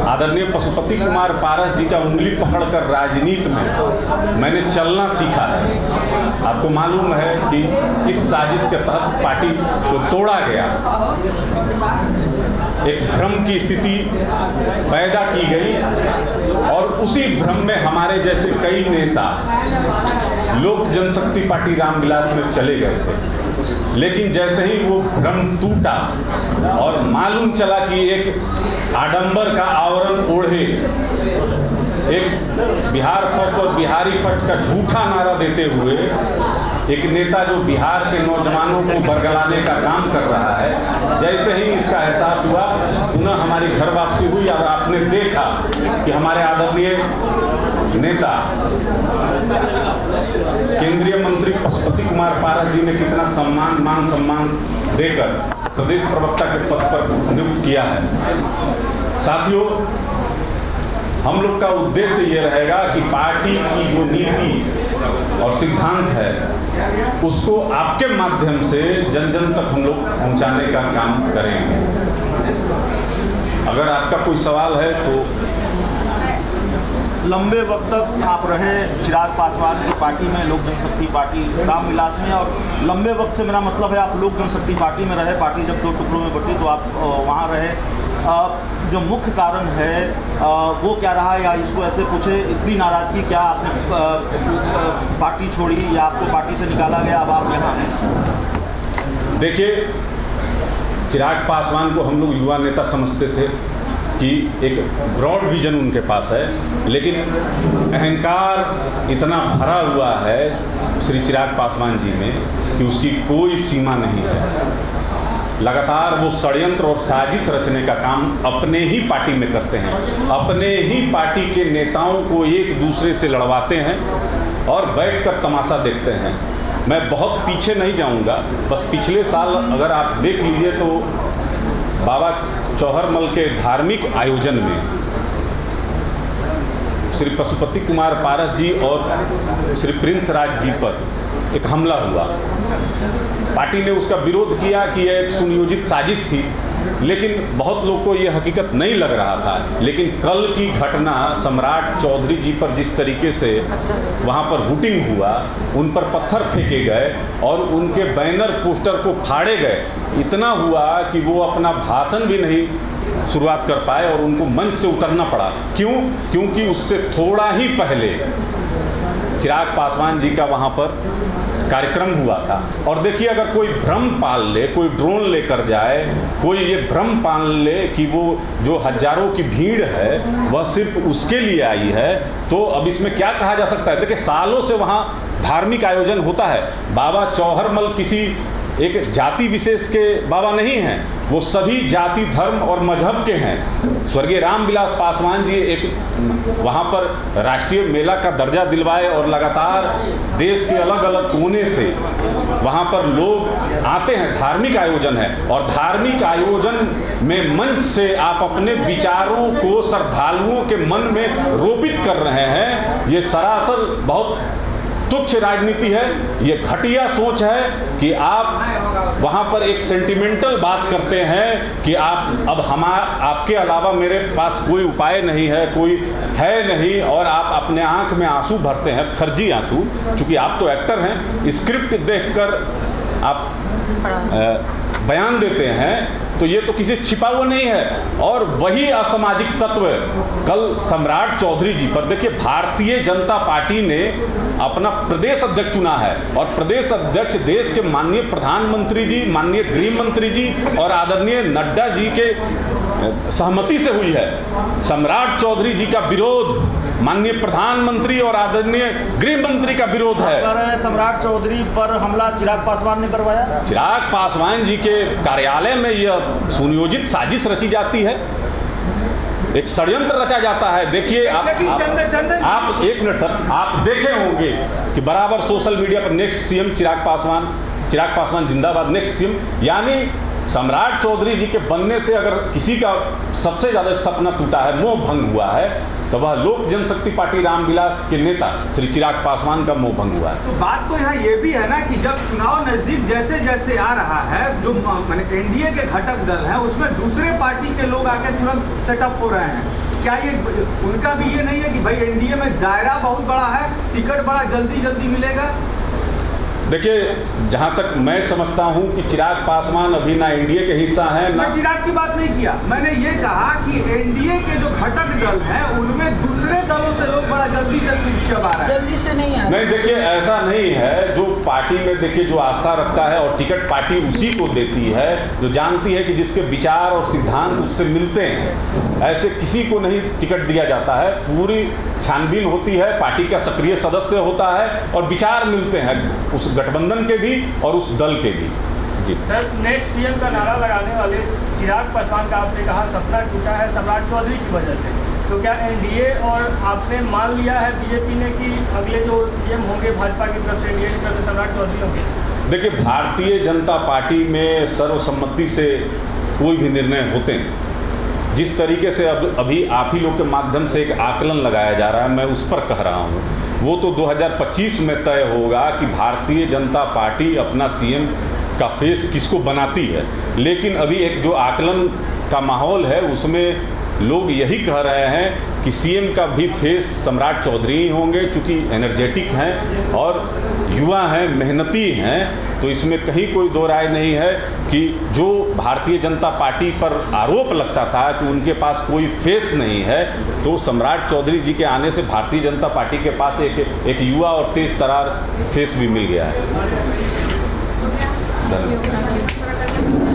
आदरणीय पशुपति कुमार पारस जी का उंगली पकड़कर राजनीति में मैंने चलना सीखा है। आपको मालूम है कि किस साजिश के तहत पार्टी को तोड़ा गया, एक भ्रम की स्थिति पैदा की गई और उसी भ्रम में हमारे जैसे कई नेता लोक जनशक्ति पार्टी रामविलास में चले गए थे। लेकिन जैसे ही वो भ्रम टूटा और मालूम चला कि एक आडंबर का आवरण ओढ़े एक बिहार फर्स्ट और बिहारी फर्स्ट का झूठा नारा देते हुए एक नेता जो बिहार के नौजवानों को बरगलाने का काम कर रहा है, जैसे ही इसका एहसास हुआ पुनः हमारी घर वापसी हुई और आपने देखा कि हमारे आदरणीय नेता केंद्रीय मंत्री पशुपति कुमार पारस जी ने कितना मान सम्मान देकर प्रदेश प्रवक्ता के पद पर नियुक्त किया है। साथियों, हम लोग का उद्देश्य ये रहेगा कि पार्टी की जो नीति और सिद्धांत है उसको आपके माध्यम से जन जन तक हम लोग पहुंचाने का काम करेंगे। अगर आपका कोई सवाल है तो। लंबे वक्त तक आप रहे चिराग पासवान की पार्टी में, लोक जनशक्ति पार्टी रामविलास में, और लंबे वक्त से मेरा मतलब है आप लोक जनशक्ति पार्टी में रहे। पार्टी जब 2 टुकड़ों में बटी तो आप वहाँ रहे। जो मुख्य कारण है वो क्या रहा, या इसको ऐसे पूछे, इतनी नाराजगी क्या आपने पार्टी छोड़ी या आपको पार्टी से निकाला गया, अब आप यहाँ हैं? देखिए, चिराग पासवान को हम लोग युवा नेता समझते थे कि एक ब्रॉड विजन उनके पास है, लेकिन अहंकार इतना भरा हुआ है श्री चिराग पासवान जी में कि उसकी कोई सीमा नहीं है। लगातार वो षड्यंत्र और साजिश रचने का काम अपने ही पार्टी में करते हैं, अपने ही पार्टी के नेताओं को एक दूसरे से लड़वाते हैं और बैठकर तमाशा देखते हैं। मैं बहुत पीछे नहीं जाऊंगा, बस पिछले साल अगर आप देख लीजिए तो बाबा चौहरमल के धार्मिक आयोजन में श्री पशुपति कुमार पारस जी और श्री प्रिंस राज जी पर एक हमला हुआ। पार्टी ने उसका विरोध किया कि यह एक सुनियोजित साजिश थी, लेकिन बहुत लोग को यह हकीकत नहीं लग रहा था। लेकिन कल की घटना सम्राट चौधरी जी पर जिस तरीके से वहाँ पर हुटिंग हुआ, उन पर पत्थर फेंके गए और उनके बैनर पोस्टर को फाड़े गए, इतना हुआ कि वो अपना भाषण भी नहीं शुरुआत कर पाए और उनको मंच से उतरना पड़ा। क्यों? क्योंकि उससे थोड़ा ही पहले चिराग पासवान जी का वहाँ पर कार्यक्रम हुआ था। और देखिए, अगर कोई भ्रम पाल ले, कोई ड्रोन लेकर जाए, कोई ये भ्रम पाल ले कि वो जो हजारों की भीड़ है वह सिर्फ उसके लिए आई है, तो अब इसमें क्या कहा जा सकता है? देखिए, सालों से वहाँ धार्मिक आयोजन होता है। बाबा चौहरमल किसी एक जाति विशेष के बाबा नहीं हैं, वो सभी जाति, धर्म और मजहब के हैं। स्वर्गीय रामविलास पासवान जी एक वहाँ पर राष्ट्रीय मेला का दर्जा दिलवाए और लगातार देश के अलग अलग कोने से वहाँ पर लोग आते हैं। धार्मिक आयोजन है और धार्मिक आयोजन में मंच से आप अपने विचारों को श्रद्धालुओं के मन में रोपित कर रहे हैं। ये सरासर बहुत तुच्छ राजनीति है, ये घटिया सोच है कि आप वहाँ पर एक सेंटिमेंटल बात करते हैं कि आप अब आपके अलावा मेरे पास कोई उपाय नहीं है, कोई है नहीं, और आप अपने आंख में आंसू भरते हैं, फर्जी आंसू। चूँकि आप तो एक्टर हैं, स्क्रिप्ट देखकर आप बयान देते हैं, तो ये तो किसी छिपा हुआ नहीं है। और वही असामाजिक तत्व कल सम्राट चौधरी जी पर, देखिए, भारतीय जनता पार्टी ने अपना प्रदेश अध्यक्ष चुना है और प्रदेश अध्यक्ष देश के माननीय प्रधानमंत्री जी, माननीय गृह मंत्री जी और आदरणीय नड्डा जी के सहमति से हुई है। सम्राट चौधरी जी का विरोध माननीय प्रधानमंत्री और आदरणीय गृह मंत्री का विरोध है। सम्राट चौधरी पर हमला चिराग पासवान ने करवाया। चिराग पासवान जी के कार्यालय में यह सुनियोजित साजिश रची जाती है, एक षड्यंत्र रचा जाता है। देखिए, आप एक मिनट सर, आप देखे होंगे कि बराबर सोशल मीडिया पर नेक्स्ट सीएम चिराग पासवान जिंदाबाद, नेक्स्ट सीएम। यानी सम्राट चौधरी जी के बनने से अगर किसी का सबसे ज़्यादा सपना टूटा है, मोह भंग हुआ है, तो वह लोक जनशक्ति पार्टी रामविलास के नेता श्री चिराग पासवान का मोह भंग हुआ है। तो बात तो यहाँ ये भी है ना कि जब चुनाव नजदीक जैसे जैसे आ रहा है, जो माने एनडीए के घटक दल हैं उसमें दूसरे पार्टी के लोग आके तुरंत सेटअप हो रहे हैं। क्या ये उनका भी ये नहीं है कि भाई एनडीए में दायरा बहुत बड़ा है, टिकट बड़ा जल्दी मिलेगा? देखिए, जहाँ तक मैं समझता हूँ कि चिराग पासवान अभी ना एनडीए के हिस्सा हैं ना। मैं चिराग की बात नहीं किया, मैंने ये कहा कि एनडीए के जो घटक दल हैं उनमें दूसरे दलों से लोग बड़ा जल्दी से क्यों आ रहे हैं? जल्दी से नहीं आ नहीं, देखिए ऐसा नहीं है। जो पार्टी में देखिए जो आस्था रखता है और टिकट पार्टी उसी को देती है जो जानती है कि जिसके विचार और सिद्धांत उससे मिलते हैं। ऐसे किसी को नहीं टिकट दिया जाता है। पूरी छानबीन होती है, पार्टी का सक्रिय सदस्य होता है और विचार मिलते हैं उस गठबंधन के भी और उस दल के भी। जी सर, नेक्स्ट सीएम का नारा लगाने वाले चिराग पासवान का आपने कहा सपना टूटा है सम्राट चौधरी की वजह से, तो क्या एनडीए और आपने मान लिया है बीजेपी ने कि अगले जो सीएम होंगे भाजपा की तरफ से, एनडीए की तरफ से सम्राट चौधरी होंगे? देखिए, भारतीय जनता पार्टी में सर्वसम्मति से कोई भी निर्णय होते हैं। जिस तरीके से अभी आप ही लोग के माध्यम से एक आकलन लगाया जा रहा है, मैं उस पर कह रहा हूँ, वो तो 2025 में तय होगा कि भारतीय जनता पार्टी अपना सीएम का फेस किसको बनाती है। लेकिन अभी एक जो आकलन का माहौल है उसमें लोग यही कह रहे हैं कि सीएम का भी फेस सम्राट चौधरी ही होंगे, चूँकि एनर्जेटिक हैं और युवा हैं, मेहनती हैं। तो इसमें कहीं कोई दो राय नहीं है कि जो भारतीय जनता पार्टी पर आरोप लगता था कि उनके पास कोई फेस नहीं है, तो सम्राट चौधरी जी के आने से भारतीय जनता पार्टी के पास एक युवा और तेज तरार फेस भी मिल गया है। धन्यवाद।